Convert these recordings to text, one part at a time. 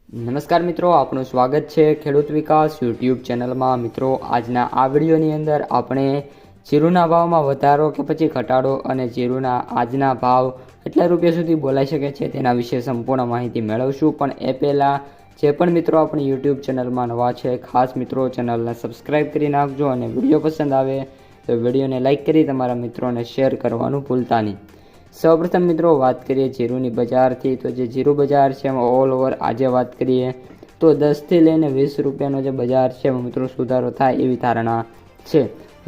નમસ્કાર મિત્રો, આપનું સ્વાગત છે ખેડૂત વિકાસ યુટ્યુબ ચેનલમાં। મિત્રો, આજના આ વિડીયોની અંદર આપણે જીરુના ભાવમાં વધારો કે પછી ઘટાડો અને જીરુના આજના ભાવ કેટલા રૂપિયા સુધી બોલાઈ શકે છે તેના વિશે સંપૂર્ણ માહિતી મેળવશું। પણ એ પહેલાં જે પણ મિત્રો આપણી યુટ્યુબ ચેનલમાં નવા છે, ખાસ મિત્રો ચેનલને સબસ્ક્રાઈબ કરી નાખજો અને વિડીયો પસંદ આવે તો વિડીયોને લાઇક કરી તમારા મિત્રોને શેર કરવાનું ભૂલતા નહીં। સૌપ્રથમ મિત્રો વાત કરીએ જીરુની બજારથી, તો જે જીરુ બજાર છે એમાં ઓલ ઓવર આજે વાત કરીએ તો 10 થી લઈને 20 રૂપિયાનો જે બજાર છે એમાં મિત્રો સુધારો થાય એવી ધારણા છે।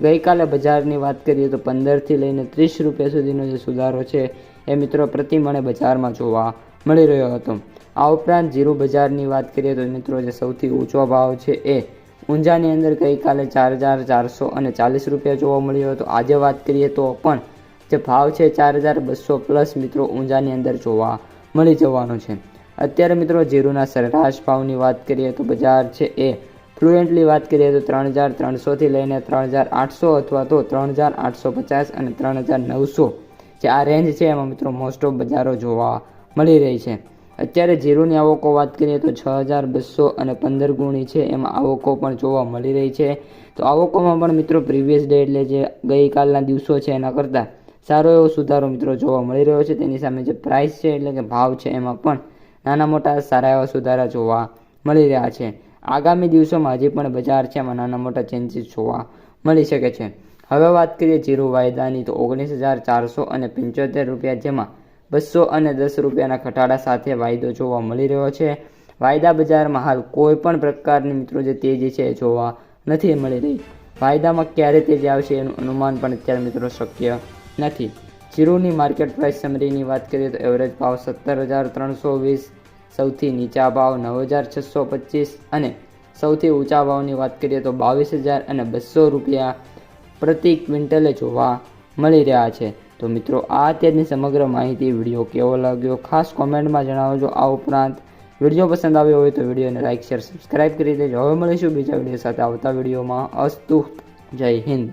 ગઈકાલે બજારની વાત કરીએ તો 15 થી લઈને 30 રૂપિયા સુધીનો જે સુધારો છે એ મિત્રો પ્રતિ મણે બજારમાં જોવા મળી રહ્યો હતો। આ ઉપરાંત જીરુ બજારની વાત કરીએ તો મિત્રો જે સૌથી ઊંચો ભાવ છે એ ઊંઝાની અંદર ગઈકાલે 4440 રૂપિયા જોવા મળ્યો હતો। આજે વાત કરીએ તો પણ જે ભાવ છે 4200 પ્લસ મિત્રો ઊંઝાની અંદર જોવા મળી જવાનો છે। અત્યારે મિત્રો જીરુના સરેરાશ ભાવની વાત કરીએ તો બજાર છે એ ફ્લુએન્ટલી વાત કરીએ તો 3300 થી લઈને 3800 અથવા તો 3850 અને 3900 જે આ રેન્જ છે એમાં મિત્રો મોસ્ટ ઓફ બજારો જોવા મળી રહી છે। અત્યારે જીરુની આવકો વાત કરીએ તો 6200 અને 15 ગુણી છે એમાં આવકો પણ જોવા મળી રહી છે। તો આવકોમાં પણ મિત્રો પ્રીવિયસ ડે એટલે જે ગઈકાલના દિવસો છે એના કરતાં સારો એવો સુધારો મિત્રો જોવા મળી રહ્યો છે। તેની સામે જે પ્રાઇસ છે એટલે કે ભાવ છે એમાં પણ નાના મોટા સારા એવા સુધારા જોવા મળી રહ્યા છે। આગામી દિવસોમાં હજી પણ બજાર છે એમાં નાના મોટા ચેન્જીસ જોવા મળી શકે છે। હવે વાત કરીએ જીરુ વાયદાની તો 19475 રૂપિયા, જેમાં 210 રૂપિયાના ઘટાડા સાથે વાયદો જોવા મળી રહ્યો છે। વાયદા બજારમાં હાલ કોઈ પણ પ્રકારની મિત્રો જે તેજી છે એ જોવા નથી મળી રહી। વાયદામાં ક્યારે તેજી આવશે એનું અનુમાન પણ અત્યારે મિત્રો શક્ય નથી। જીરુની માર્કેટ પ્રાઇસ સમરીની વાત કરીએ તો એવરેજ ભાવ 17320, સૌથી નીચા ભાવ 9625 અને સૌથી ઊંચા ભાવની વાત કરીએ તો 22200 રૂપિયા પ્રતિ ક્વિન્ટલે જોવા મળી રહ્યા છે। તો મિત્રો આ અત્યારની સમગ્ર માહિતી વિડીયો કેવો લાગ્યો ખાસ કોમેન્ટમાં જણાવજો। આ ઉપરાંત વિડીયો પસંદ આવ્યો હોય તો વિડીયોને લાઇક શેર સબસ્ક્રાઈબ કરી દેજો। હવે મળીશું બીજા વિડીયો સાથે આવતા વિડીયોમાં। અસ્તુ, જય હિન્દ।